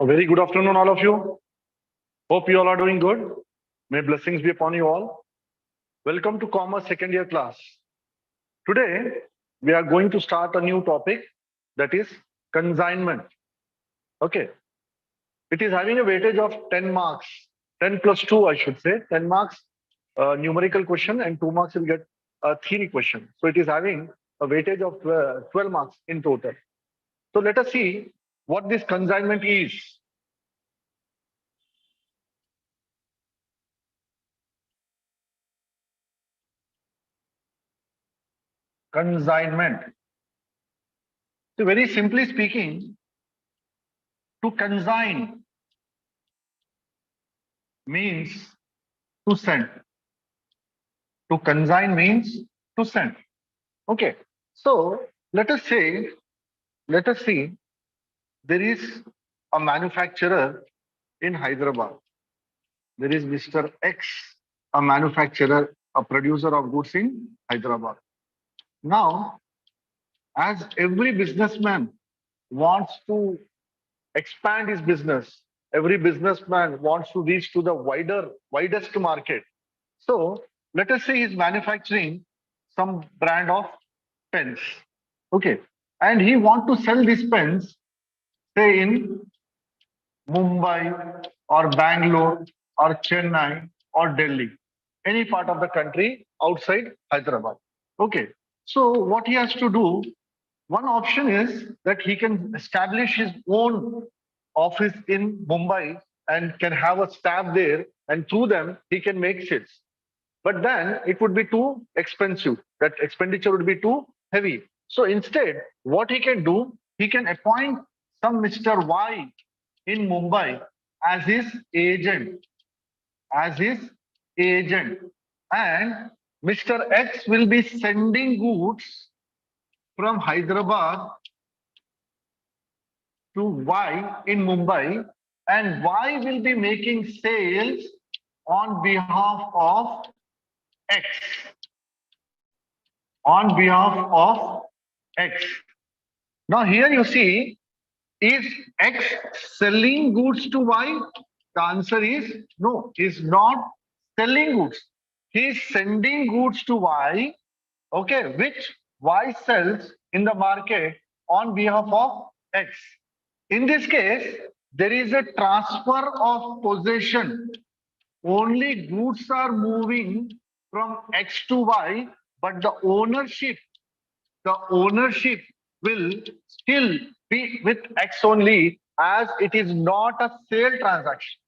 A very good afternoon, all of you. Hope you all are doing good. May blessings be upon you all. Welcome to Commerce second year class. Today, we are going to start a new topic, that is consignment. Okay. It is having a weightage of 10 marks, 10 plus 2, I should say. 10 marks numerical question and 2 marks will get a theory question. So it is having a weightage of 12 marks in total. So let us see what this consignment is. Consignment. So very simply speaking, to consign means to send. To consign means to send. Okay. So let us see, there is a manufacturer in Hyderabad. There is Mr. X, a manufacturer, a producer of goods in Hyderabad. Now, as every businessman wants to expand his business, every businessman wants to reach to the widest market. So let us say he's manufacturing some brand of pens. Okay. And he want to sell these pens, say in Mumbai or Bangalore or Chennai or Delhi, any part of the country outside Hyderabad. Okay. So what he has to do, one option is that he can establish his own office in Mumbai and can have a staff there, and through them he can make sales. But then it would be too expensive. That expenditure would be too heavy. So instead, what he can do, he can appoint some Mr. Y in Mumbai as his agent, and Mr. X will be sending goods from Hyderabad to Y in Mumbai, and Y will be making sales on behalf of X. On behalf of X. Now here you see, is X selling goods to Y? The answer is no, he's not selling goods. He's sending goods to Y, okay, which Y sells in the market on behalf of X. In this case, there is a transfer of possession. Only goods are moving from X to Y, but the ownership will still be with X only, as it is not a sale transaction.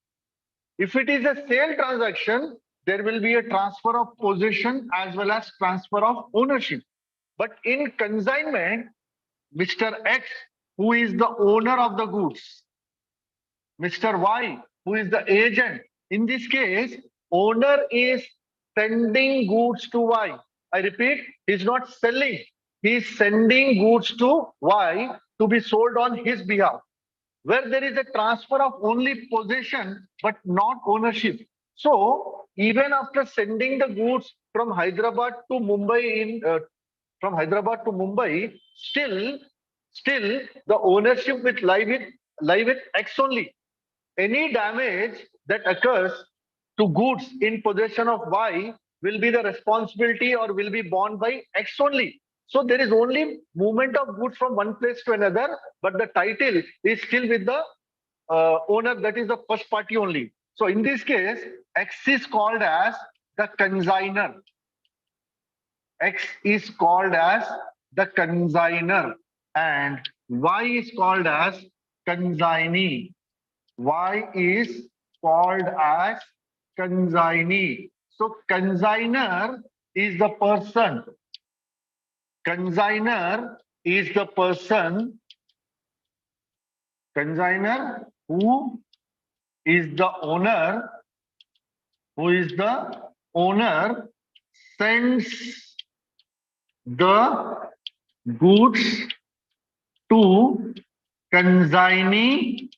If it is a sale transaction, there will be a transfer of possession as well as transfer of ownership. But in consignment, Mr. X, who is the owner of the goods, Mr. Y, who is the agent, in this case, owner is sending goods to Y. I repeat, he's not selling. He's sending goods to Y to be sold on his behalf, where there is a transfer of only possession but not ownership. So even after sending the goods from Hyderabad to Mumbai, still the ownership will lie with X only. Any damage that occurs to goods in possession of Y will be the responsibility or will be borne by X only. So there is only movement of goods from one place to another, but the title is still with the owner, that is the first party only. So in this case, X is called as the consigner. X is called as the consigner and Y is called as consignee. Y is called as consignee. So consigner is the person. Consigner is the person. Consigner who is the owner. Who is the owner sends the goods to consignee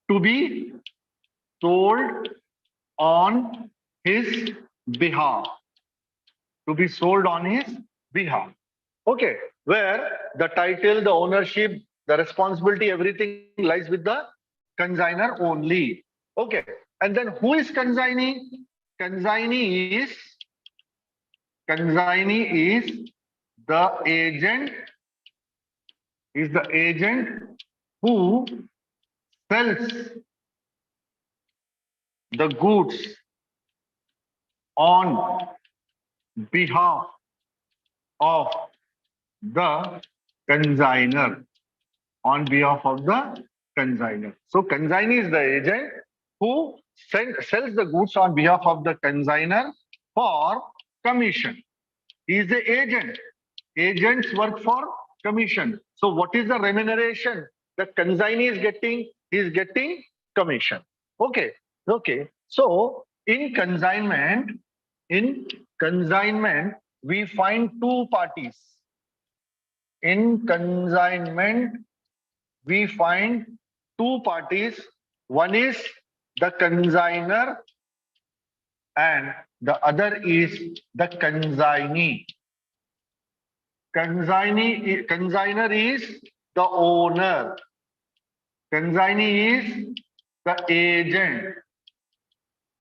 to be sold on his behalf. To be sold on his behalf. Okay, where the title, the ownership, The responsibility, everything lies with the consignor only. Okay. And then who is consignee? Consignee is consignee the agent is the agent who sells the goods on behalf of the consignor. On behalf of the consignor. So consignee is the agent who sells the goods on behalf of the consignor for commission. He is the agent. Agents work for commission. So what is the remuneration the consignee is getting? He is getting commission. Okay. Okay. So in consignment, we find two parties. In consignment, we find two parties. One is the consignor and the other is the consignee. Consignor is the owner. Consignee is the agent.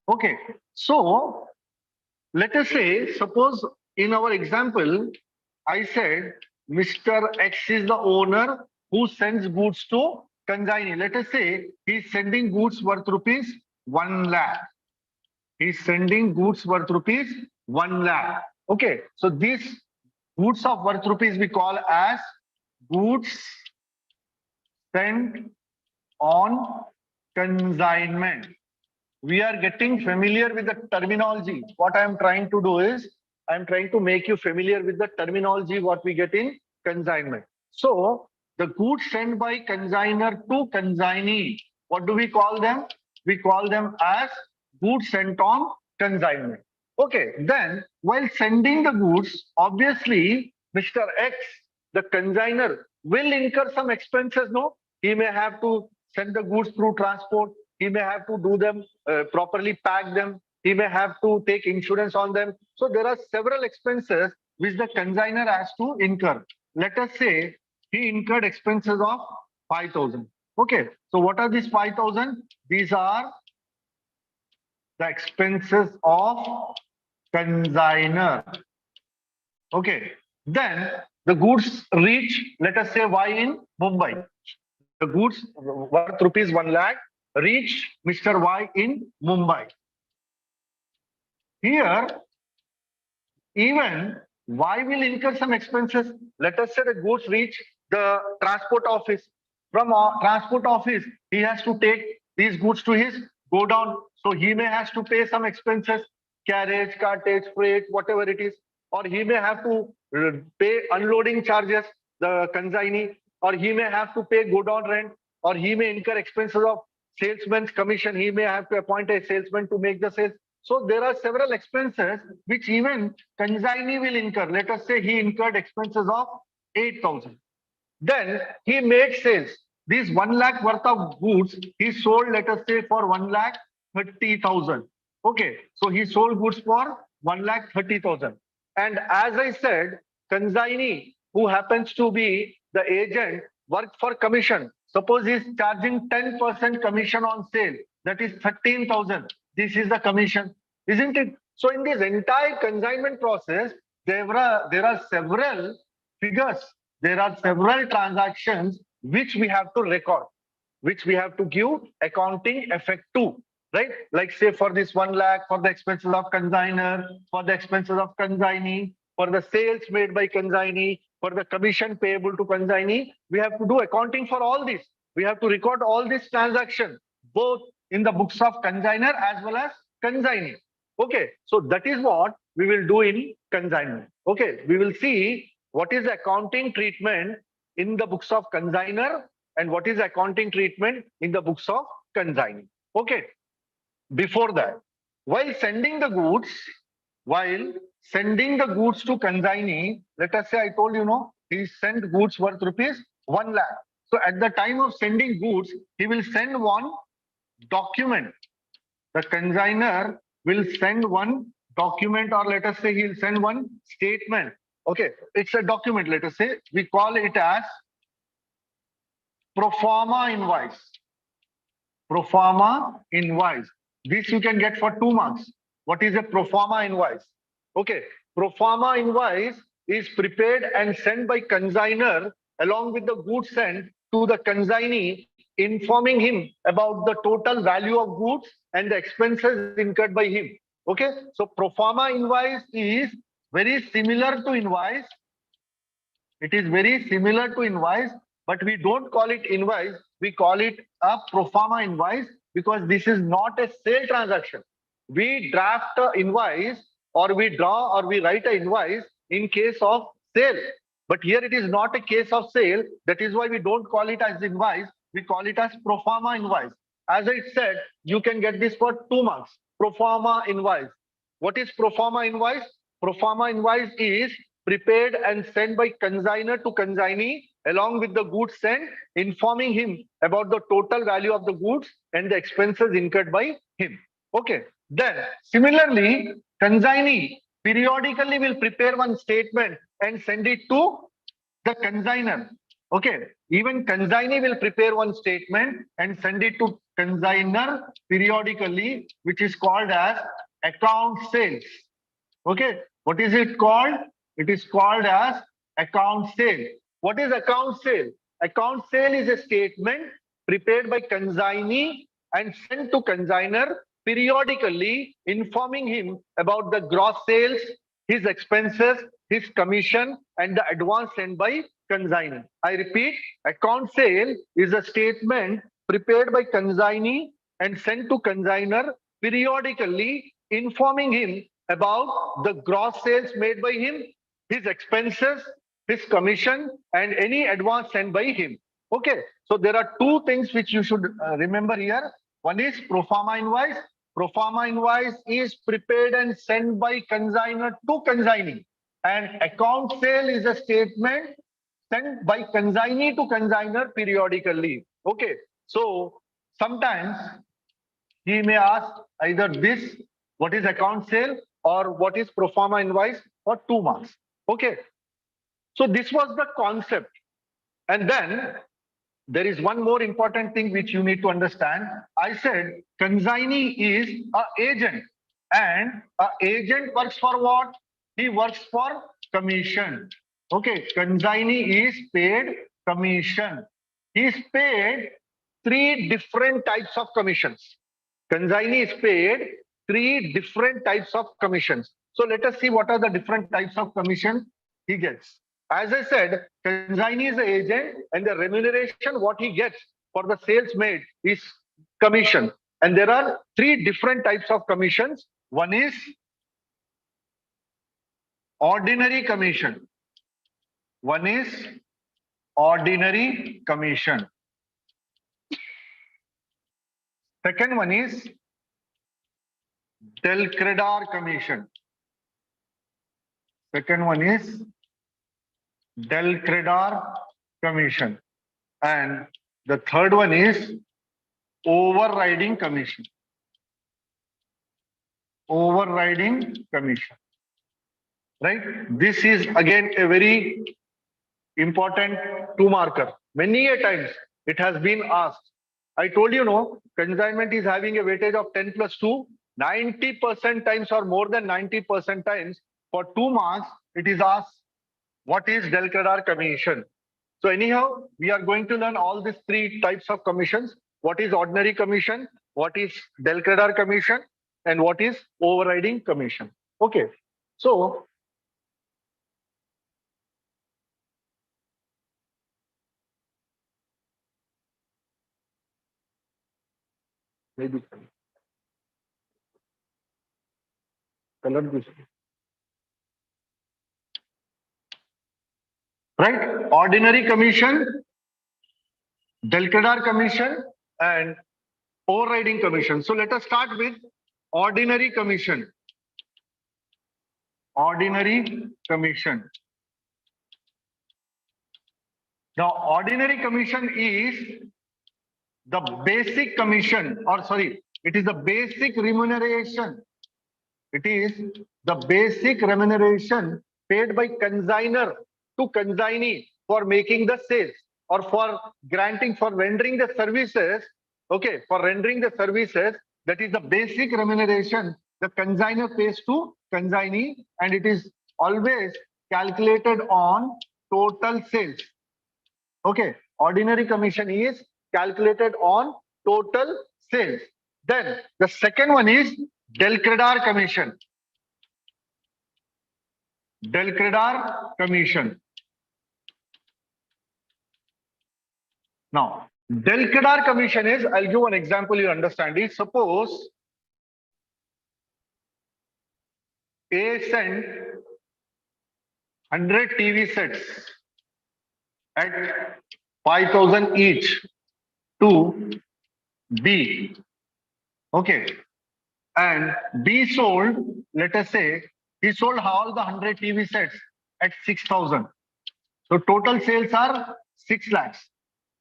Okay. So let us say, suppose in our example, I said Mr. X is the owner who sends goods to consignee. Let us say he's sending goods worth rupees 1 lakh. He's sending goods worth rupees 1 lakh. Okay. So these goods of worth rupees we call as goods sent on consignment. We are getting familiar with the terminology. What I am trying to do is, I am trying to make you familiar with the terminology what we get in consignment. So the goods sent by consignor to consignee, what do we call them? We call them as goods sent on consignment. Okay, then while sending the goods, obviously Mr. X, the consignor, will incur some expenses, no? He may have to send the goods through transport. He may have to do them properly, pack them. He may have to take insurance on them. So there are several expenses which the consignor has to incur. Let us say he incurred expenses of 5,000. Okay. So what are these 5,000? These are the expenses of consignor. Okay. Then the goods reach, let us say, Y in Mumbai. The goods worth rupees 1 lakh reach Mr. Y in Mumbai. Here, even Y will incur some expenses. Let us say the goods reach the transport office. From transport office, he has to take these goods to his godown. So he may has to pay some expenses, carriage, cartage, freight, whatever it is. Or he may have to pay unloading charges, the consignee, or he may have to pay godown rent, or he may incur expenses of salesman's commission. He may have to appoint a salesman to make the sales. So there are several expenses which even consignee will incur. Let us say he incurred expenses of 8,000. Then he made sales. These 1 lakh worth of goods he sold, let us say, for 1 lakh 30,000. Okay, so he sold goods for 1 lakh 30,000. And as I said, consignee, who happens to be the agent, worked for commission. Suppose he is charging 10% commission on sale, that is 13,000. This is the commission, isn't it? So in this entire consignment process, there are several figures, there are several transactions which we have to record, which we have to give accounting effect to, right? Like say for this 1 lakh, for the expenses of consignor, for the expenses of consignee, for the sales made by consignee, for the commission payable to consignee, we have to do accounting for all this. We have to record all these transactions, both in the books of consignor as well as consignee. Okay, so that is what we will do in consignment. Okay, we will see what is the accounting treatment in the books of consignor and what is accounting treatment in the books of consignee. Okay, before that, while sending the goods to consignee, let us say I told you, no, he sent goods worth rupees 1 lakh. So at the time of sending goods, he will send one document. The consignor will send one document, or let us say he'll send one statement. Okay, it's a document, let us say. We call it as pro forma invoice. Pro forma invoice. This you can get for 2 marks. What is a pro forma invoice? Okay, pro forma invoice is prepared and sent by consignor along with the goods sent to the consignee, informing him about the total value of goods and the expenses incurred by him. Okay, so pro forma invoice is very similar to invoice. It is very similar to invoice, but we don't call it invoice. We call it a pro forma invoice because this is not a sale transaction. We draft an invoice or we draw or we write an invoice in case of sale. But here it is not a case of sale. That is why we don't call it as invoice. We call it as pro forma invoice. As I said, you can get this for 2 marks. Pro forma invoice. What is pro forma invoice? Pro forma invoice is prepared and sent by consignor to consignee along with the goods sent, informing him about the total value of the goods and the expenses incurred by him. Okay. Then, similarly, consignee periodically will prepare one statement and send it to the consignor. Okay. Even consignee will prepare one statement and send it to consignor periodically, which is called as account sales. Okay. What is it called? It is called as account sale. What is account sale? Account sale is a statement prepared by consignee and sent to consignor periodically, informing him about the gross sales, his expenses, his commission, and the advance sent by consignor. I repeat, account sale is a statement prepared by consignee and sent to consignor periodically, informing him about the gross sales made by him, his expenses, his commission, and any advance sent by him. Okay, so there are two things which you should remember here. One is pro forma invoice. Pro forma invoice is prepared and sent by consignor to consignee. And account sale is a statement sent by consignee to consignor periodically. Okay, so sometimes he may ask either this, what is account sale, or what is pro forma invoice for 2 marks. Okay, so this was the concept. And then there is one more important thing which you need to understand. I said consignee is an agent, and an agent works for what? He works for commission. Okay, consignee is paid commission. He is paid 3 different types of commissions. Consignee is paid 3 different types of commissions. So let us see what are the different types of commission he gets. As I said, consignee is the agent, and the remuneration what he gets for the sales made is commission. And there are 3 different types of commissions. One is ordinary commission. One is ordinary commission. Second one is del credar commission. Second one is del credar commission. And the third one is overriding commission. Overriding commission. Right? This is again a very important 2 marker. Many a times it has been asked. I told you, no, consignment is having a weightage of 10 plus 2. 90% times or more than 90% times for 2 marks, it is asked, what is del credar commission? So anyhow, we are going to learn all these 3 types of commissions. What is ordinary commission? What is del credar commission? And what is overriding commission? Okay. So maybe color this. Right? Ordinary commission, del credar commission, and overriding commission. So let us start with ordinary commission. Ordinary commission. Now, ordinary commission is the basic commission, or sorry, it is the basic remuneration. It is the basic remuneration paid by consignor to consignee for making the sales. or for granting, for rendering the services, okay, for rendering the services, that is the basic remuneration the consignor pays to consignee, and it is always calculated on total sales. Okay, ordinary commission is calculated on total sales. Then the second one is del credar commission. Del credar commission. Now, del credar commission is, I'll give an example you understand it. Suppose A sent 100 TV sets at 5,000 each to B. Okay. And B sold, let us say, he sold all the 100 TV sets at 6,000. So total sales are 6 lakhs.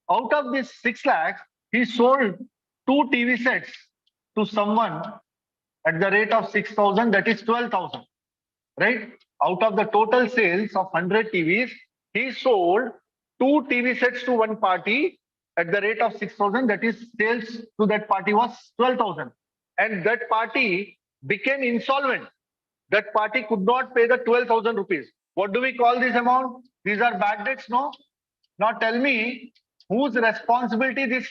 Out of this 6 lakhs, he sold 2 TV sets to someone at the rate of 6,000, that is 12,000. Right? Out of the total sales of 100 TVs, he sold 2 TV sets to one party at the rate of 6,000, that is sales to that party was 12,000. And that party became insolvent. That party could not pay the 12,000 rupees. What do we call this amount? These are bad debts, no? Now tell me, whose responsibility this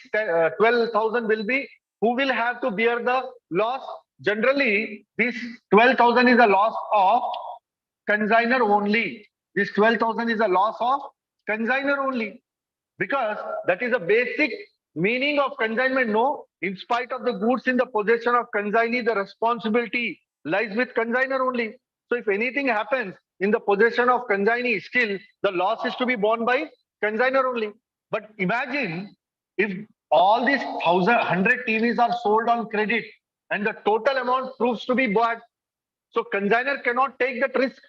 12,000 will be? Who will have to bear the loss? Generally, this 12,000 is a loss of consignor only. This 12,000 is a loss of consignor only, because that is a basic meaning of consignment. No, in spite of the goods in the possession of consignee, the responsibility lies with consignor only. So if anything happens in the possession of consignee, still the loss is to be borne by consignor only. But imagine if all these 100 TVs are sold on credit and the total amount proves to be bad. So consignor cannot take that risk.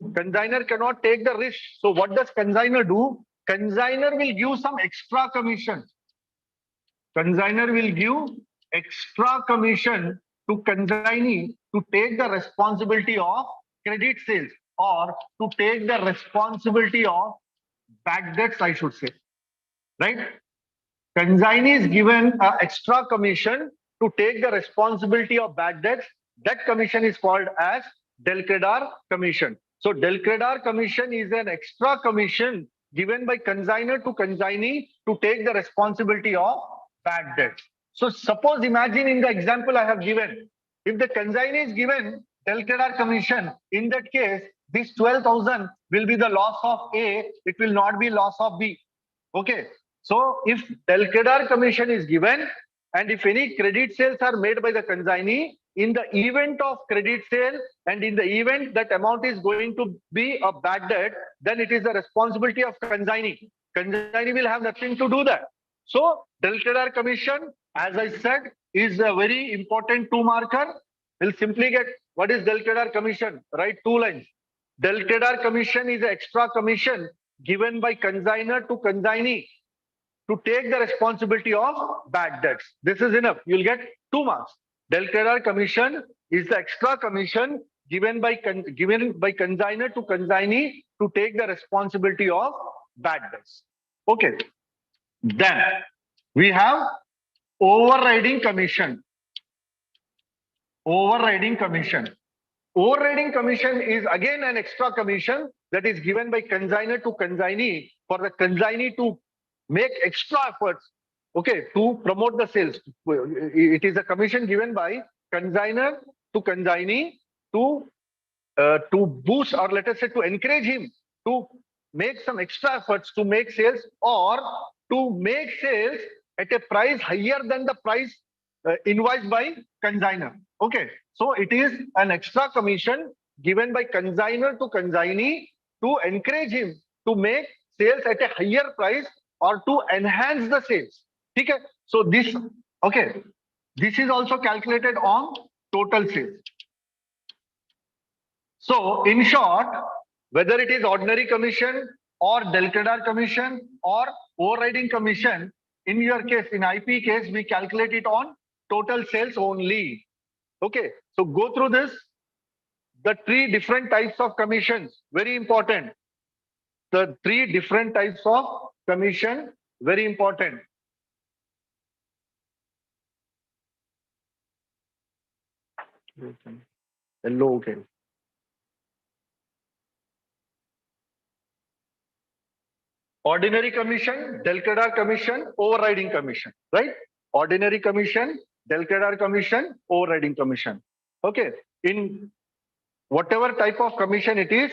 Consignor cannot take the risk. So what does consignor do? Consignor will give some extra commission. Consignor will give extra commission to consignee to take the responsibility of credit sales, or to take the responsibility of bad debts, I should say. Right? Consignee is given an extra commission to take the responsibility of bad debts. That commission is called as del credar commission. So del credar commission is an extra commission given by consignor to consignee to take the responsibility of bad debts. So suppose, imagine in the example I have given, if the consignee is given del credar commission, in that case, this 12,000 will be the loss of A, it will not be loss of B. Okay. So if del credar commission is given, and if any credit sales are made by the consignee, in the event of credit sale and in the event that amount is going to be a bad debt, then it is the responsibility of consignee. Consignee will have nothing to do that. So del credar commission, as I said, is a very important 2-marker. We'll simply get what is del credar commission. Write 2 lines. Del credar commission is an extra commission given by consignor to consignee to take the responsibility of bad debts. This is enough. You'll get 2 marks. Del credar commission is the extra commission given by consignor to consignee to take the responsibility of bad debts. Okay. Then we have overriding commission. Overriding commission. Overriding commission is again an extra commission that is given by consignor to consignee for the consignee to make extra efforts, okay, to promote the sales. It is a commission given by consignor to consignee to boost, or let us say to encourage him to make some extra efforts to make sales, or to make sales at a price higher than the price invoiced by consignor. Okay, so it is an extra commission given by consignor to consignee to encourage him to make sales at a higher price or to enhance the sales. Okay, so this, okay, this is also calculated on total sales. So in short, whether it is ordinary commission or del credar commission or overriding commission, in your case, in IP case, we calculate it on total sales only. Okay, so go through this. The 3 different types of commissions, very important. The 3 different types of commission, very important. Hello, okay. Ordinary commission, Delcadar commission, overriding commission, right? Ordinary commission, Delcadar commission, overriding commission. Okay. In whatever type of commission it is,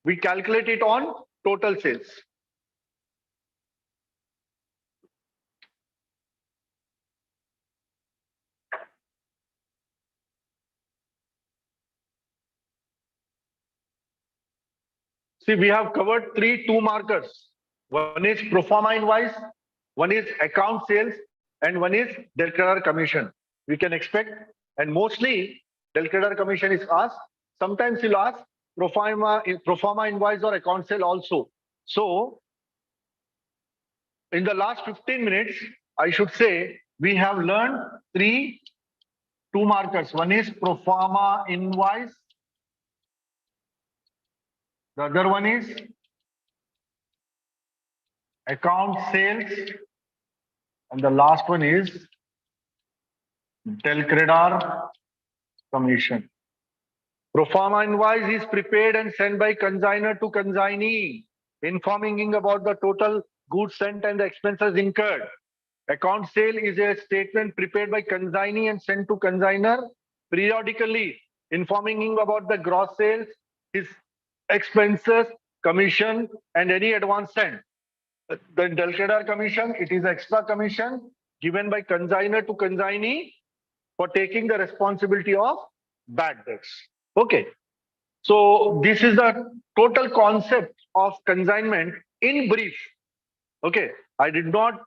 we calculate it on total sales. See, we have covered two markers. One is pro forma invoice, one is account sales, and one is Delcadar commission. We can expect, and mostly Delcadar commission is asked. Sometimes you'll ask pro forma invoice or account sale also. So, in the last 15 minutes, I should say we have learned two markers. One is pro forma invoice. The other one is account sales. And the last one is Delcadar commission. Pro forma invoice is prepared and sent by consignor to consignee, informing him about the total goods sent and the expenses incurred. Account sale is a statement prepared by consignee and sent to consignor periodically, informing him about the gross sales, his expenses, commission, and any advance sent. The Delcadar commission, it is extra commission given by consignor to consignee for taking the responsibility of bad debts. Okay. So this is the total concept of consignment in brief. Okay. I did not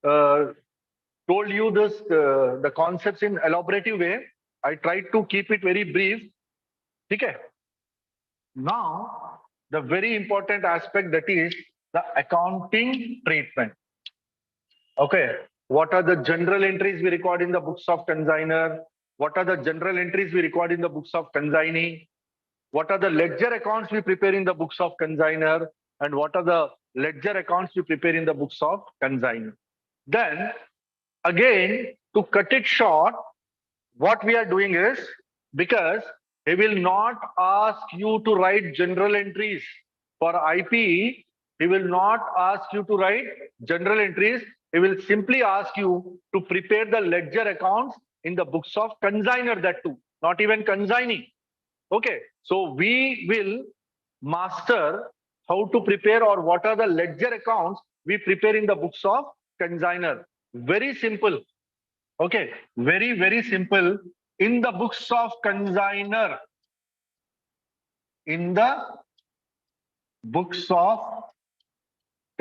told you this the concepts in elaborative way. I tried to keep it very brief. Okay. Now, the very important aspect, that is the accounting treatment. Okay. What are the general entries we record in the books of consignor? What are the general entries we record in the books of consignee? What are the ledger accounts we prepare in the books of consignor? And what are the ledger accounts we prepare in the books of consignor? Then, again, to cut it short, what we are doing is, because he will not ask you to write general entries for IP, he will not ask you to write general entries. He will simply ask you to prepare the ledger accounts in the books of consignor, that too, not even consignee. Okay, so we will master how to prepare, or what are the ledger accounts we prepare in the books of consignor. Very simple. Okay, very, very simple. In the books of consignor, in the books of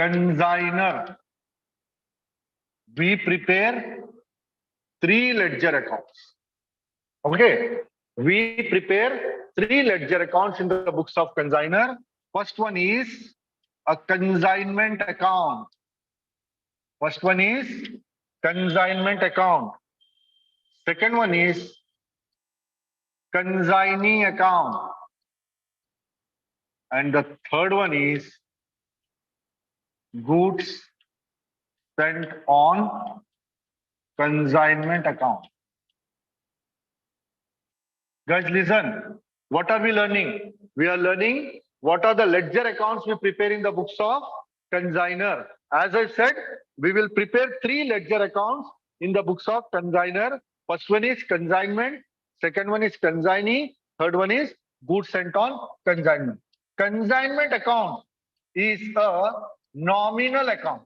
consignor, we prepare three ledger accounts. Okay, we prepare three ledger accounts in the books of consignor. First one is a consignment account. First one is consignment account. Second one is consignee account. And the third one is goods sent on consignment account. Guys, listen. What are we learning? We are learning what are the ledger accounts we prepare in the books of consignor. As I said, we will prepare three ledger accounts in the books of consignor. First one is consignment. Second one is consignee. Third one is goods sent on consignment. Consignment account is a nominal account.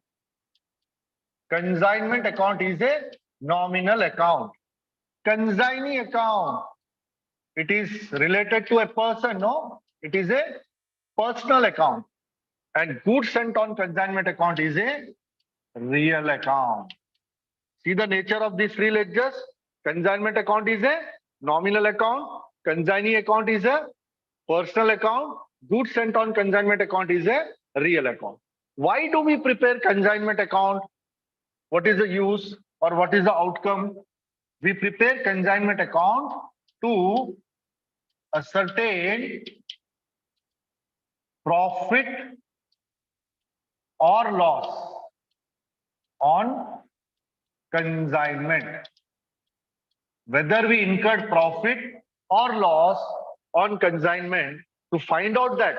Consignment account is a nominal account. Consignee account, it is related to a person, no? It is a personal account. And goods sent on consignment account is a real account. See the nature of these three ledgers? Consignment account is a nominal account. Consignee account is a personal account. Goods sent on consignment account is a real account. Why do we prepare consignment account? What is the use, or what is the outcome? We prepare consignment account to ascertain profit or loss on consignment. Whether we incurred profit or loss on consignment, to find out that,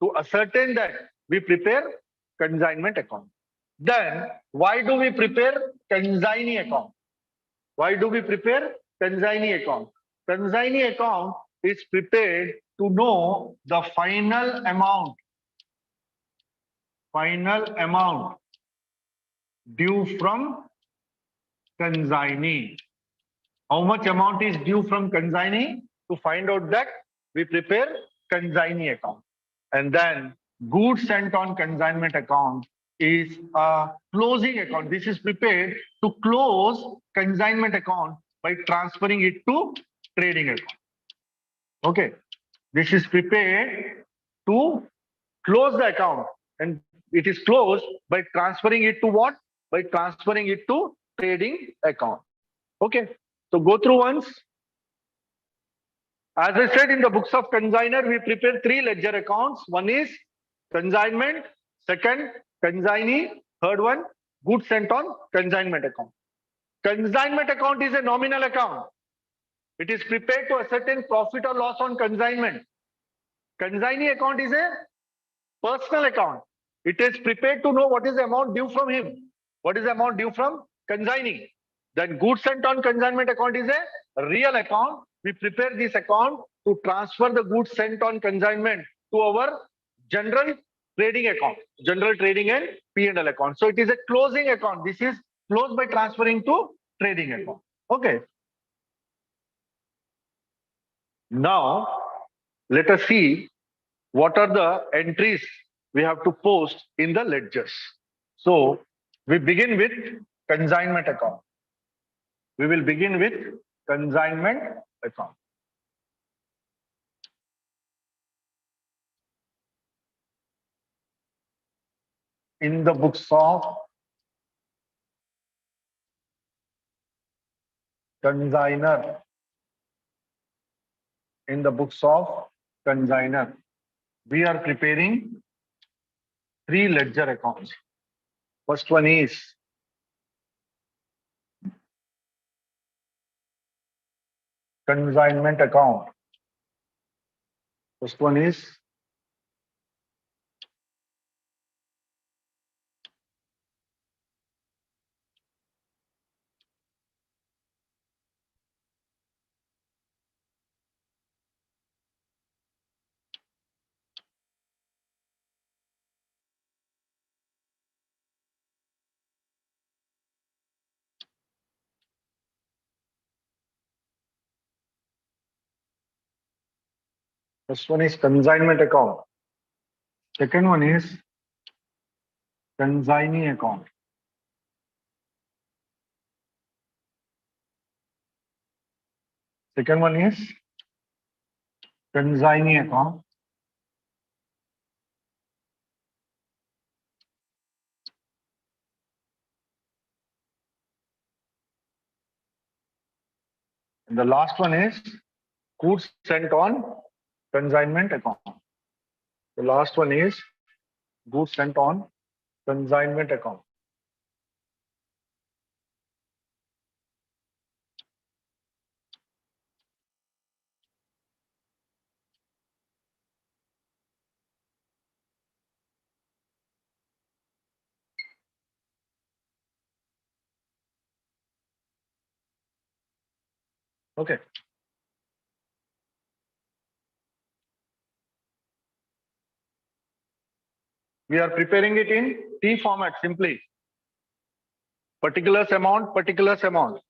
to ascertain that, we prepare consignment account. Then why do we prepare consignee account? Why do we prepare consignee account? Consignee account is prepared to know the final amount due from consignee. How much amount is due from consignee? To find out that, we prepare consignee account. And then goods sent on consignment account is a closing account. This is prepared to close consignment account by transferring it to trading account. Okay. This is prepared to close the account, and it is closed by transferring it to what? By transferring it to trading account. Okay. So go through once. As I said, in the books of consignor, we prepare three ledger accounts. One is consignment, second, consignee, third one, goods sent on consignment account. Consignment account is a nominal account. It is prepared to ascertain profit or loss on consignment. Consignee account is a personal account. It is prepared to know what is the amount due from him, what is the amount due from consignee. Then goods sent on consignment account is a real account. We prepare this account to transfer the goods sent on consignment to our general trading account, general trading and P&L account. So it is a closing account. This is closed by transferring to trading account. Okay. Now, let us see what are the entries we have to post in the ledgers. So we begin with consignment account. We will begin with consignment account. In the books of consignor, in the books of consignor, we are preparing three ledger accounts. First one is consignment account. First one is consignment account. Second one is consignee account. Second one is consignee account. And the last one is goods sent on consignment account. The last one is goods sent on consignment account. Okay. We are preparing it in T format simply. Particulars amount, particulars amount.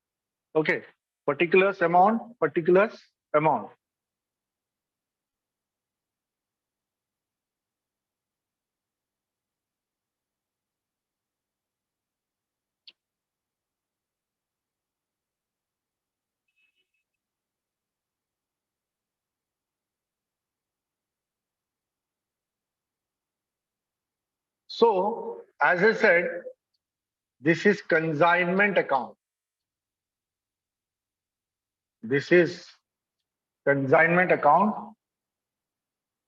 Okay. Particulars amount, particulars amount. So, as I said, this is consignment account. This is consignment account.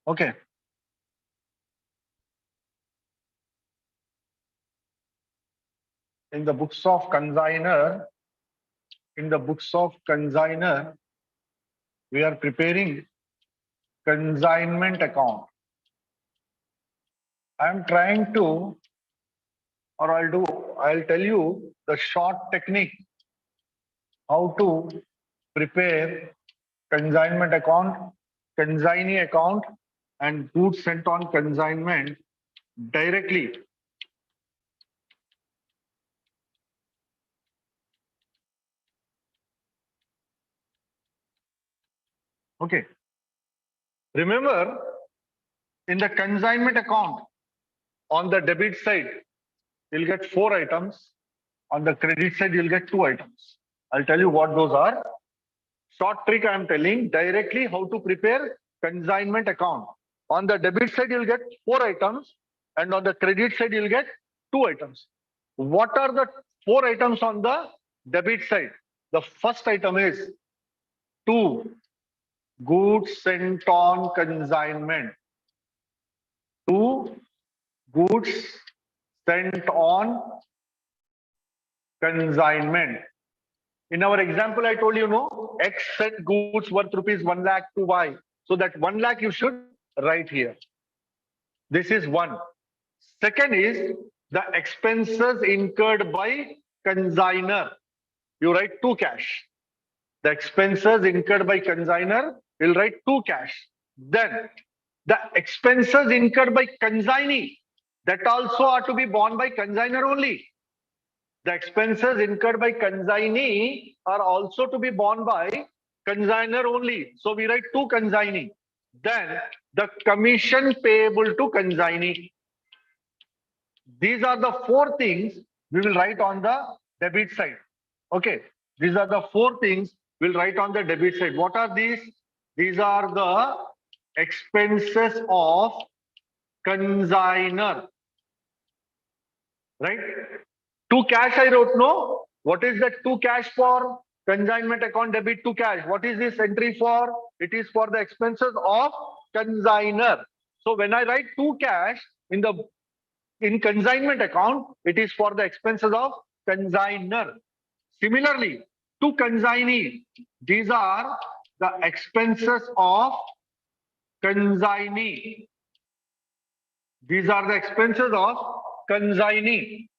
Okay. in the books of consignor, in the books of consignor, we are preparing consignment account. I am trying to, or I'll tell you the short technique how to prepare consignment account, consignee account, and goods sent on consignment directly. Okay. Remember, in the consignment account, on the debit side, you'll get 4 items. On the credit side, you'll get 2 items. I'll tell you what those are. Short trick I am telling directly how to prepare consignment account. On the debit side, you'll get 4 items, and on the credit side, you'll get 2 items. What are the 4 items on the debit side? The first item is 2 goods sent on consignment. 2 goods sent on consignment. In our example, I told you, no, X sent goods worth rupees 1 lakh to Y. So that 1 lakh you should write here. This is one. Second is the expenses incurred by consignor. You write 2 cash. The expenses incurred by consignor, you'll write 2 cash. Then the expenses incurred by consignee, that also are to be borne by consignor only. The expenses incurred by consignee are also to be borne by consignor only. So we write 2 consignee. Then the commission payable to consignee. These are the 4 things we will write on the debit side. Okay. These are the 4 things we'll write on the debit side. What are these? These are the expenses of consignor. Right? 2 cash I wrote, no? What is that 2 cash for? Consignment account debit 2 cash. What is this entry for? It is for the expenses of consignor. So when I write 2 cash in consignment account, it is for the expenses of consignor. Similarly, to consignee, these are the expenses of consignee. These are the expenses of consignee.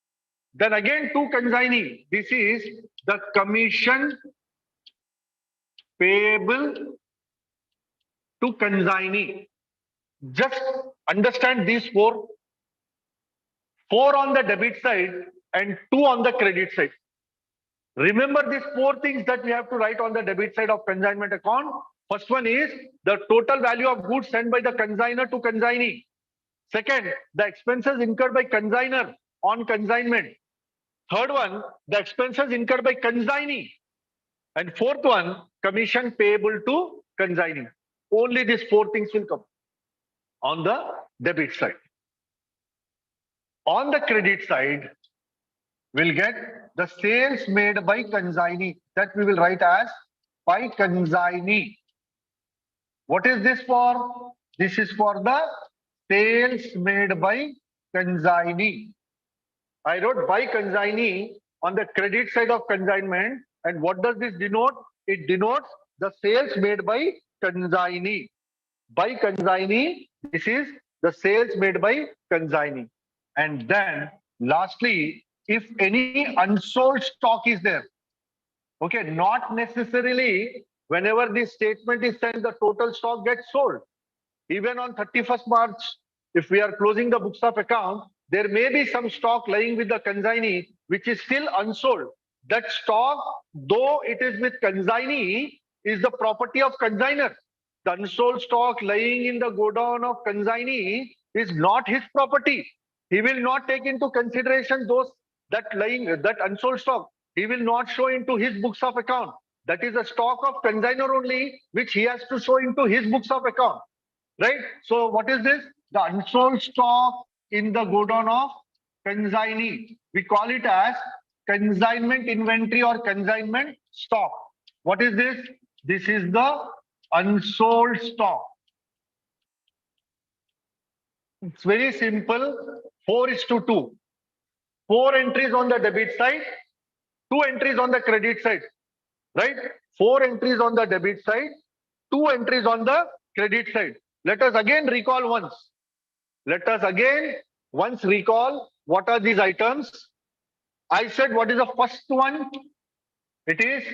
Then again to consignee, this is the commission payable to consignee. Just understand these 4. 4 on the debit side and 2 on the credit side. Remember these 4 things that we have to write on the debit side of consignment account. First one is the total value of goods sent by the consignor to consignee. Second, the expenses incurred by consignor on consignment. Third one, the expenses incurred by consignee. And fourth one, commission payable to consignee. Only these 4 things will come on the debit side. On the credit side, we'll get the sales made by consignee. That we will write as by consignee. What is this for? This is for the sales made by consignee. I wrote by consignee on the credit side of consignment. And what does this denote? It denotes the sales made by consignee. By consignee, this is the sales made by consignee. And then lastly, if any unsold stock is there, okay, not necessarily whenever this statement is sent, the total stock gets sold. Even on 31st March, if we are closing the books of account, there may be some stock lying with the consignee which is still unsold. That stock, though it is with consignee, is the property of consignor. The unsold stock lying in the godown of consignee is not his property. He will not take into consideration that unsold stock. He will not show into his books of account. That is a stock of consignor only, which he has to show into his books of account. Right? So what is this? The unsold stock in the godown of consignee. We call it as consignment inventory or consignment stock. What is this? This is the unsold stock. It's very simple. 4:2. 4 entries on the debit side, 2 entries on the credit side, right? 4 entries on the debit side, 2 entries on the credit side. Let us again recall once. Let us again once recall what are these items. I said what is the first one? It is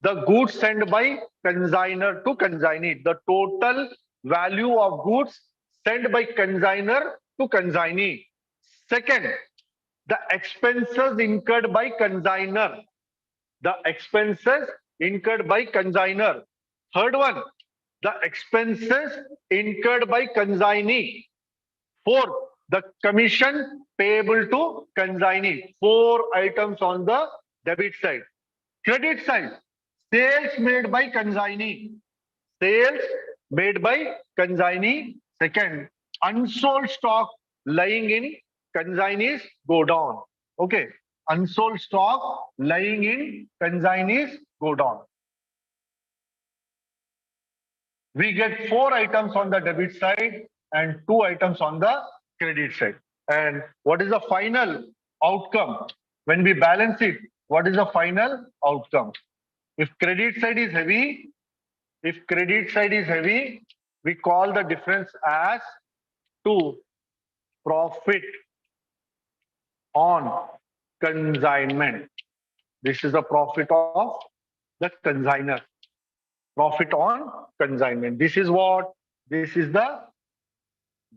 the goods sent by consignor to consignee. The total value of goods sent by consignor to consignee. Second, the expenses incurred by consignor. The expenses incurred by consignor. Third one, the expenses incurred by consignee. Fourth, the commission payable to consignee. 4 items on the debit side. Credit side, sales made by consignee. Sales made by consignee. Second, unsold stock lying in consignees go down. Okay. Unsold stock lying in consignees go down. We get 4 items on the debit side and 2 items on the credit side. And what is the final outcome? When we balance it, what is the final outcome? If credit side is heavy, we call the difference as to profit on consignment. This is the profit of the consignor. Profit on consignment. This is what? This is the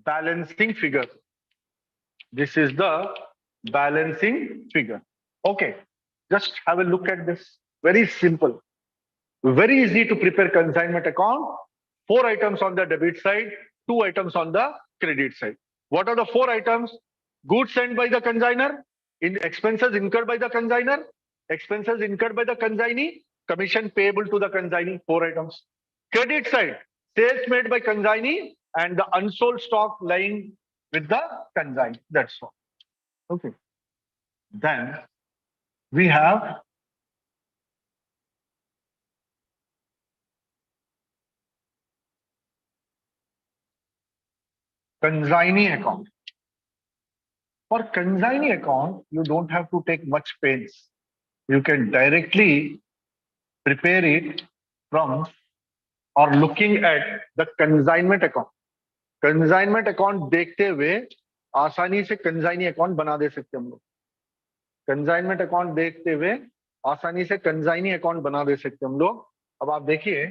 balancing figure. This is the balancing figure. Okay, just have a look at this. Very simple. Very easy to prepare consignment account. 4 items on the debit side, 2 items on the credit side. What are the 4 items? Goods sent by the consignor, expenses incurred by the consignor, expenses incurred by the consignee, commission payable to the consignee, 4 items. Credit side, sales made by consignee and the unsold stock lying with the consignee. That's all. Okay. Then we have consignee account. For consignee account, you don't have to take much pains. You can directly prepare it from or looking at the consignment account. Consignment account देखते हुए आसानी से consignee account बना दे सकते हम लोग. Consignment account देखते हुए आसानी से consignee account बना दे सकते हम लोग. अब आप देखिए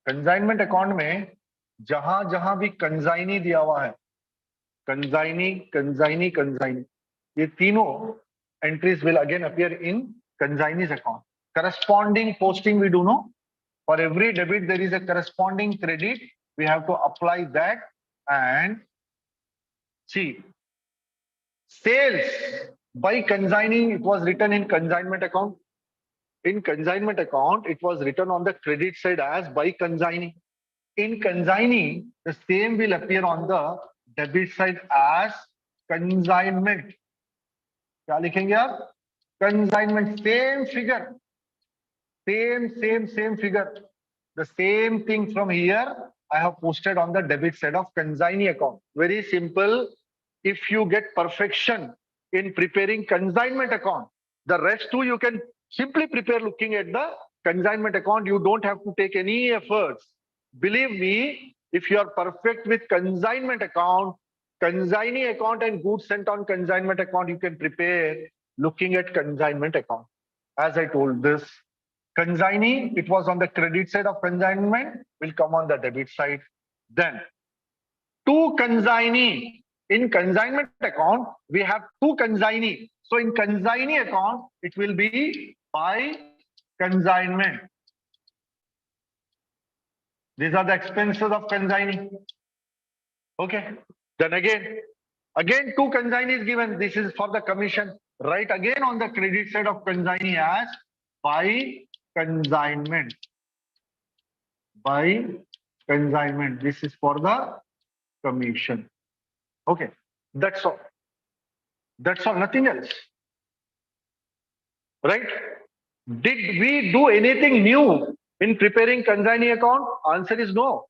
consignment account में जहां जहां भी consignee दिया हुआ है, consignee, ये तीनों entries will again appear in consignee's account. Corresponding posting we do know. For every debit there is a corresponding credit. We have to apply that and see. Sales by consignee, it was written in consignment account. In consignment account, it was written on the credit side as by consignee. In consignee, the same will appear on the debit side as consignment. क्या लिखेंगे आप? Consignment, same figure. Same figure. The same thing from here, I have posted on the debit side of consignee account. Very simple. If you get perfection in preparing consignment account, the rest too you can simply prepare looking at the consignment account. You don't have to take any efforts. Believe me, if you are perfect with consignment account, consignee account and goods sent on consignment account, you can prepare looking at consignment account. As I told this, consignee, it was on the credit side of consignment, will come on the debit side. Then, to consignee. In consignment account, we have 2 consignee. So in consignee account, it will be by consignment. These are the expenses of consignee. Okay. Then again 2 consignees given. This is for the commission. Write again on the credit side of consignee as by consignment. By consignment. This is for the commission. Okay, that's all. That's all, nothing else. Right? Did we do anything new in preparing consignee account? Answer is no.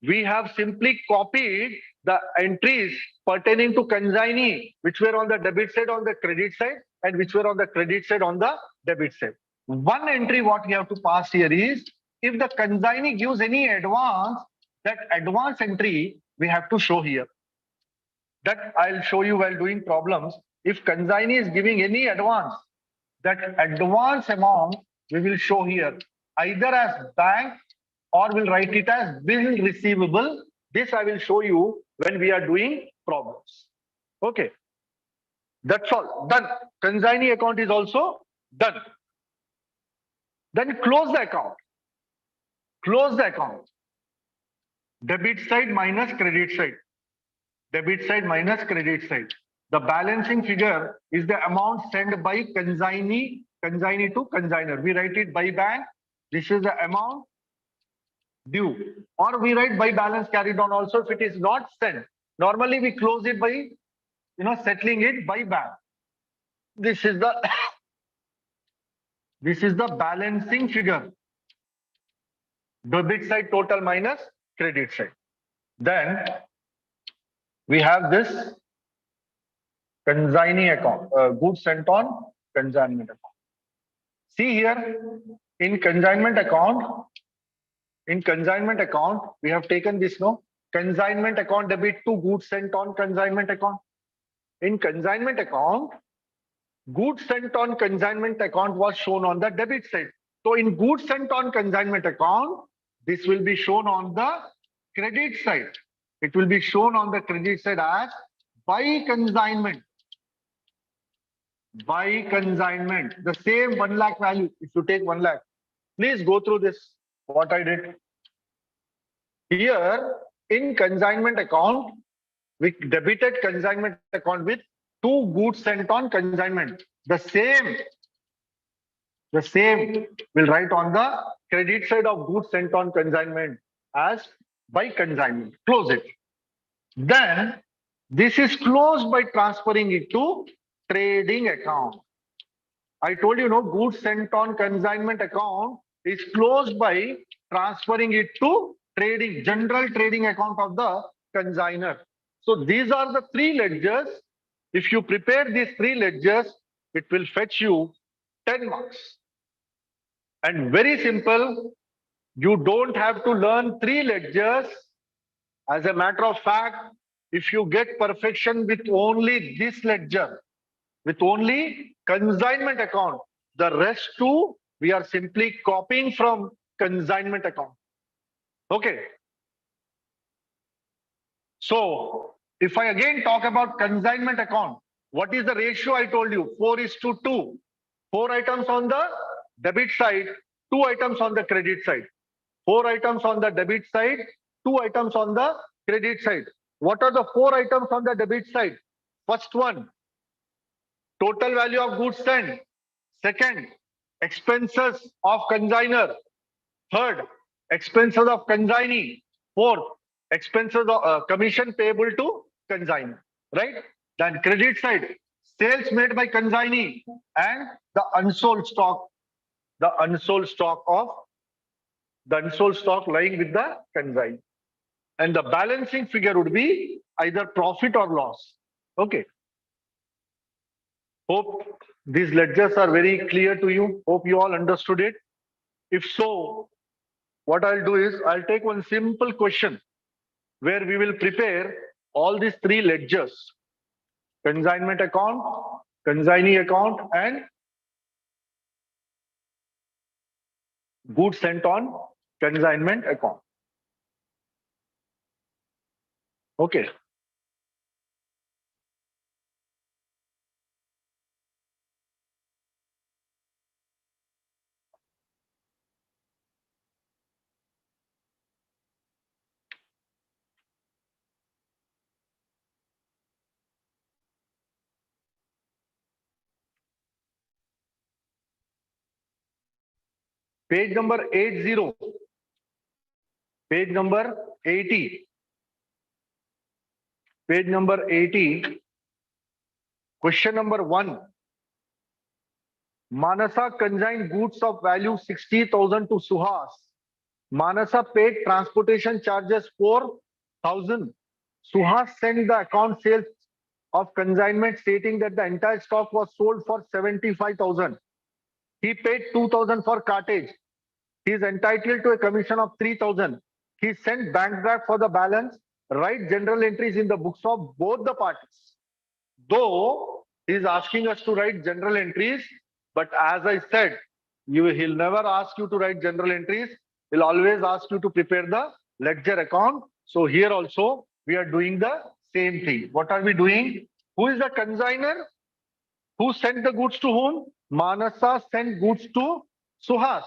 We have simply copied the entries pertaining to consignee, which were on the debit side on the credit side, and which were on the credit side on the debit side. One entry what we have to pass here is, if the consignee gives any advance, that advance entry we have to show here. That I'll show you while doing problems. If consignee is giving any advance, that advance amount we will show here, either as bank or we'll write it as bill receivable. This I will show you when we are doing problems. Okay. That's all. Done. Consignee account is also done. Then close the account. Close the account. Debit side minus credit side. Debit side minus credit side. The balancing figure is the amount sent by consignee to consignor. We write it by bank. This is the amount due. Or we write by balance carried on also if it is not sent. Normally we close it by settling it by bank. This is the this is the balancing figure. Debit side total minus credit side. Then we have this consignee account, goods sent on consignment account. See here, in consignment account, we have taken this consignment account debit to goods sent on consignment account. In consignment account, goods sent on consignment account was shown on the debit side. So in goods sent on consignment account, this will be shown on the credit side. It will be shown on the credit side as by consignment. By consignment. The same 1 lakh value. If you take 1 lakh, please go through this, what I did. Here in consignment account, we debited consignment account with 2 goods sent on consignment. The same will write on the credit side of goods sent on consignment as by consignment. Close it. Then this is closed by transferring it to trading account. I told you, goods sent on consignment account is closed by transferring it to general trading account of the consignor. So these are the 3 ledgers. If you prepare these 3 ledgers, it will fetch you 10 marks. And very simple, you don't have to learn 3 ledgers. As a matter of fact, if you get perfection with only this ledger, with only consignment account, the rest too, we are simply copying from consignment account. Okay. So if I again talk about consignment account, what is the ratio I told you? 4:2. 4 items on the debit side, 2 items on the credit side. 4 items on the debit side, 2 items on the credit side. What are the 4 items on the debit side? First one, total value of goods sent. Second, expenses of consignor. Third, expenses of consignee. Fourth, expenses of commission payable to consignor. Right? Then credit side, sales made by consignee and the unsold stock. The unsold stock lying with the consignee. And the balancing figure would be either profit or loss. Okay. Hope these ledgers are very clear to you. Hope you all understood it. If so, what I'll do is I'll take one simple question where we will prepare all these 3 ledgers: consignment account, consignee account, and goods sent on consignment account. Okay. Page number 80. Page number 80. Page number 80. Question number 1. Manasa consigned goods of value 60,000 to Suhas. Manasa paid transportation charges 4,000. Suhas sent the account sales of consignment stating that the entire stock was sold for 75,000. He paid 2,000 for cartage. He is entitled to a commission of 3,000. He sent bank draft for the balance. Write general entries in the books of both the parties. Though he is asking us to write general entries, but as I said, he'll never ask you to write general entries. He'll always ask you to prepare the ledger account. So here also we are doing the same thing. What are we doing? Who is the consignor? Who sent the goods to whom? Manasa sent goods to Suhas.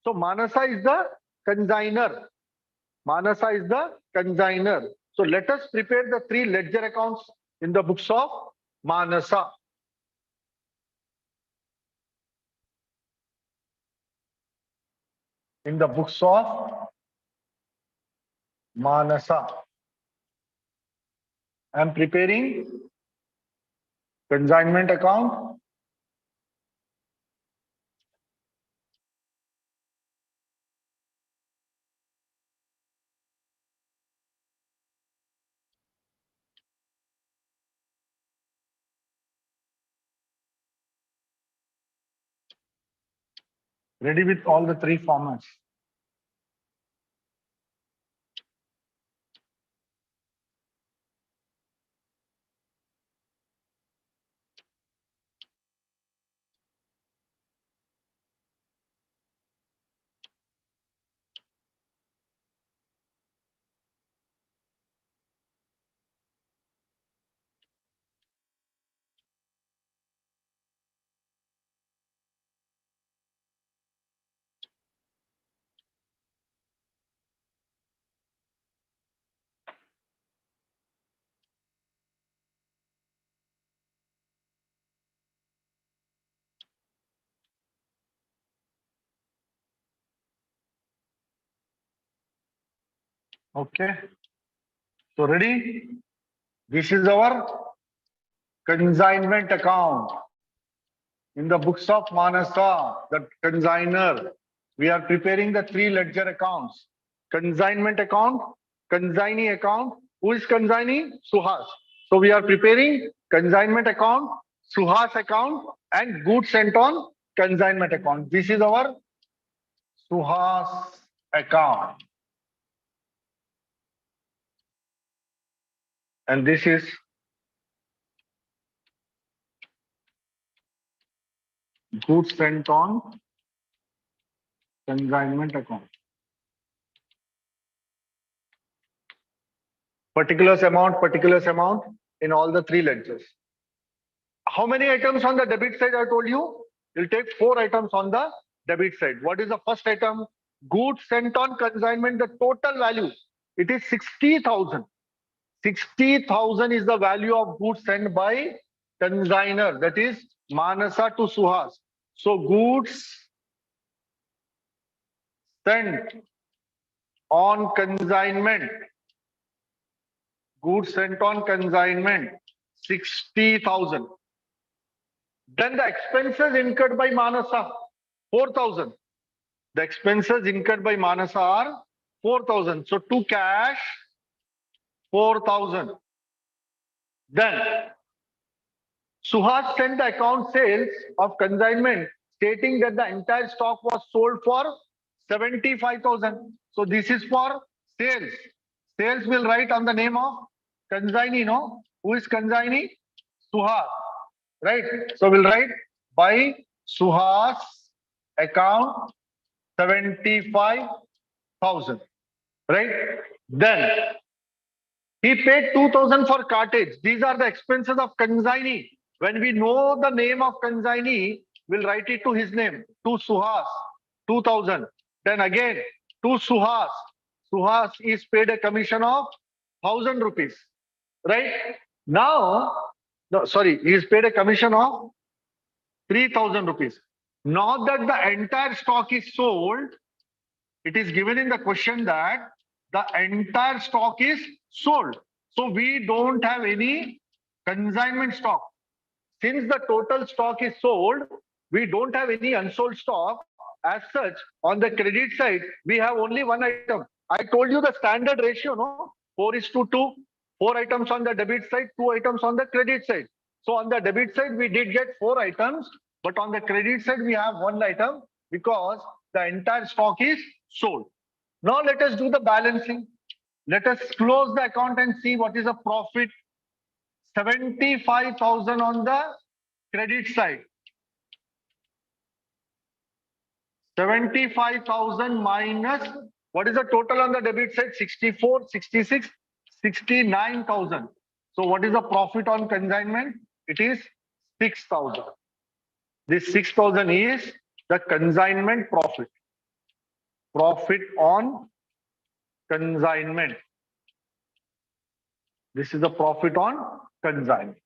So Manasa is the consignor. Manasa is the consignor. So let us prepare the three ledger accounts in the books of Manasa. In the books of Manasa. I am preparing consignment account, ready with all the three formats. Okay. So ready? This is our consignment account. In the books of Manasa, the consignor, we are preparing the three ledger accounts. Consignment account, consignee account. Who is consignee? Suhas. So we are preparing consignment account, Suhas account, and goods sent on consignment account. This is our Suhas account. And this is goods sent on consignment account. Particulars amount in all the three ledgers. How many items on the debit side I told you? You'll take 4 items on the debit side. What is the first item? Goods sent on consignment, the total value. It is 60,000. 60,000 is the value of goods sent by consignor, that is Manasa to Suhas. So goods sent on consignment, goods sent on consignment, 60,000. Then the expenses incurred by Manasa, 4,000. The expenses incurred by Manasa are 4,000. So to cash, 4,000. Then Suhas sent the account sales of consignment stating that the entire stock was sold for 75,000. So this is for sales. Sales will write on the name of consignee, no? Who is consignee? Suhas, right? So we'll write by Suhas account 75,000, right? Then he paid 2,000 for cartage. These are the expenses of consignee. When we know the name of consignee, we'll write it to his name, to Suhas, 2,000. Then again, to Suhas. Suhas is paid a commission of 1,000 rupees, right? Now, no, sorry, he is paid a commission of 3,000 rupees. Now that the entire stock is sold, it is given in the question that the entire stock is sold. So we don't have any consignment stock. Since the total stock is sold, we don't have any unsold stock. As such, on the credit side, we have only one item. I told you the standard ratio, no? 4:2. 4 items on the debit side, 2 items on the credit side. So on the debit side, we did get 4 items, but on the credit side, we have 1 item because the entire stock is sold. Now let us do the balancing. Let us close the account and see what is the profit. 75,000 on the credit side. 75,000 minus what is the total on the debit side? 64, 66, 69,000. So what is the profit on consignment? It is 6,000. This 6,000 is the consignment profit. Profit on consignment. This is the profit on consignment.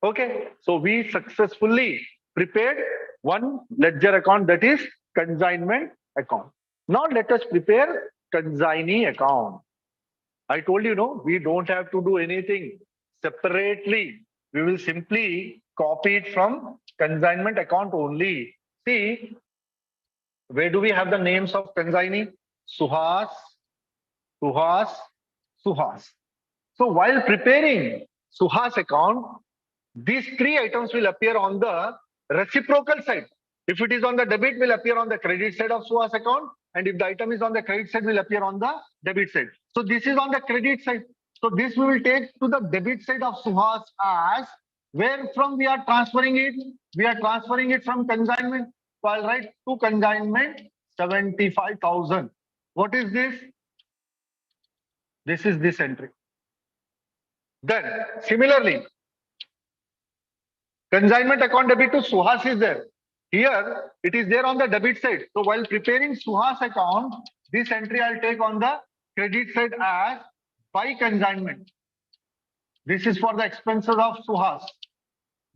Okay, so we successfully prepared one ledger account, that is consignment account. Now let us prepare consignee account. I told you, no, we don't have to do anything separately. We will simply copy it from consignment account only. See, where do we have the names of consignee? Suhas, Suhas, Suhas. So while preparing Suhas account, these 3 items will appear on the reciprocal side. If it is on the debit, will appear on the credit side of Suhas account. And if the item is on the credit side, will appear on the debit side. So this is on the credit side. So this we will take to the debit side of Suhas as where from we are transferring it. We are transferring it from consignment. So I'll write to consignment 75,000. What is this? This is this entry. Then similarly, consignment account debit to Suhas is there. Here, it is there on the debit side. So while preparing Suhas account, this entry I'll take on the credit side as by consignment. This is for the expenses of Suhas.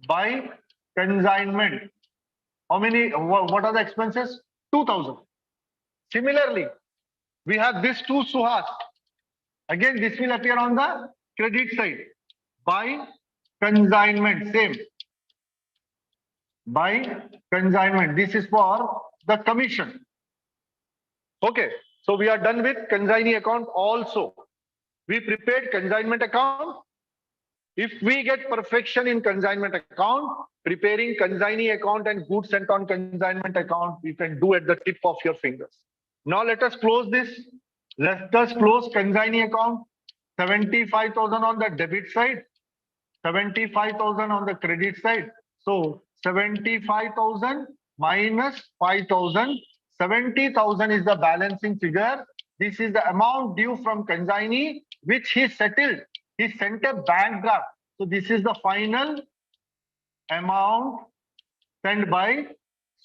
By consignment. How many, what are the expenses? 2,000. Similarly, we have this two Suhas. Again, this will appear on the credit side. By consignment, same. By consignment. This is for the commission. Okay, so we are done with consignee account also. We prepared consignment account. If we get perfection in consignment account, preparing consignee account and goods sent on consignment account, you can do at the tip of your fingers. Now let us close this. Let us close consignee account. 75,000 on the debit side, 75,000 on the credit side. So 75,000 minus 5,000. 70,000 is the balancing figure. This is the amount due from consignee, which he settled. He sent a bank draft. So this is the final amount sent by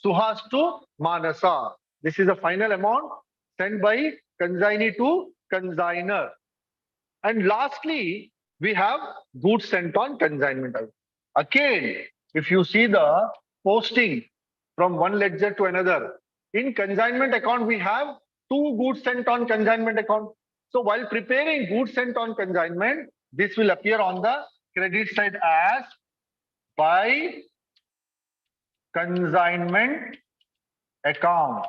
Suhas to Manasa. This is the final amount sent by consignee to consignor. And lastly, we have goods sent on consignment. Again, if you see the posting from one ledger to another, in consignment account, we have two goods sent on consignment account. So while preparing goods sent on consignment, this will appear on the credit side as by consignment account.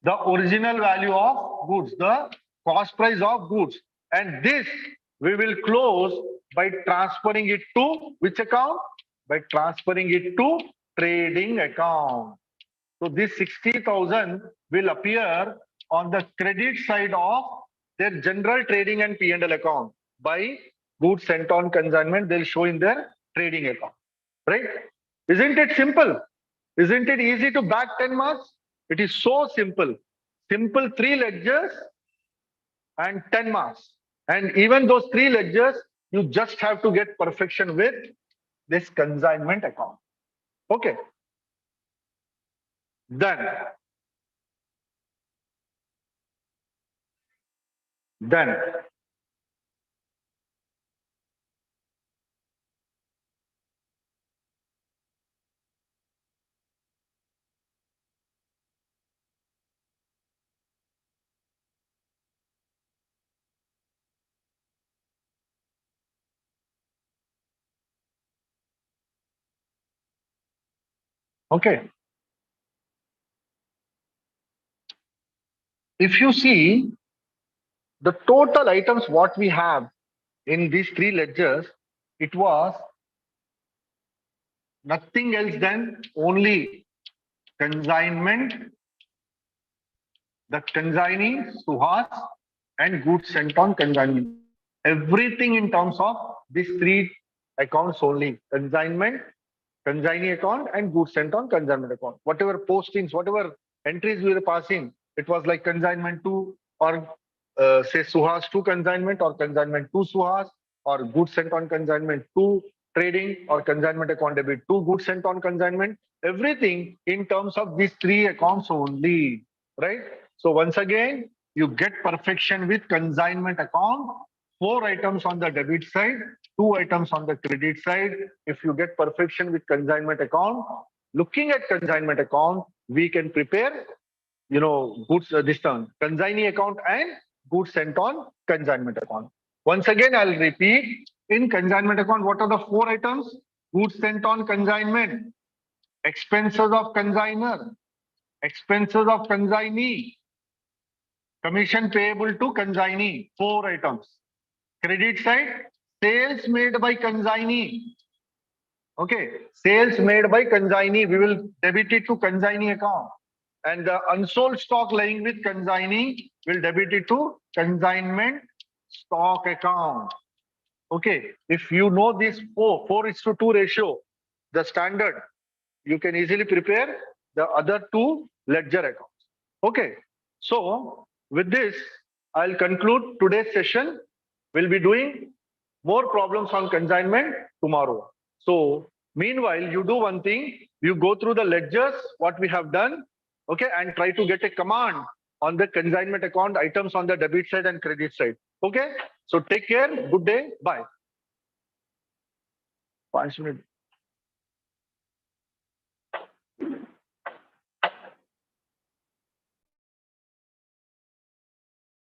The original value of goods, the cost price of goods. And this we will close by transferring it to which account? By transferring it to trading account. So this 60,000 will appear on the credit side of their general trading and P&L account. By goods sent on consignment, they'll show in their trading account. Right? Isn't it simple? Isn't it easy to back 10 marks? It is so simple. Simple 3 ledgers and 10 marks. And even those 3 ledgers, you just have to get perfection with this consignment account. Okay. Then okay. If you see the total items what we have in these three ledgers, it was nothing else than only consignment, the consignee, Suhas, and goods sent on consignment. Everything in terms of these three accounts only: consignment, consignee account, and goods sent on consignment account. Whatever postings, whatever entries we were passing, it was like consignment to, or say Suhas to consignment, or consignment to Suhas, or goods sent on consignment to trading, or consignment account debit to goods sent on consignment. Everything in terms of these three accounts only, right? So once again, you get perfection with consignment account. Four items on the debit side, two items on the credit side. If you get perfection with consignment account, looking at consignment account, we can prepare, goods, this term, consignee account and goods sent on consignment account. Once again, I'll repeat, in consignment account, what are the four items? Goods sent on consignment, expenses of consignor, expenses of consignee, commission payable to consignee, four items. Credit side, sales made by consignee. Okay, sales made by consignee, we will debit it to consignee account. And the unsold stock lying with consignee will debit it to consignment stock account. Okay, if you know this 4:2 ratio, the standard, you can easily prepare the other two ledger accounts. Okay, so with this, I'll conclude today's session. We'll be doing more problems on consignment tomorrow. So meanwhile, you do one thing, you go through the ledgers, what we have done, okay, and try to get a command on the consignment account items on the debit side and credit side. Okay, so take care, good day, bye. 5 minutes.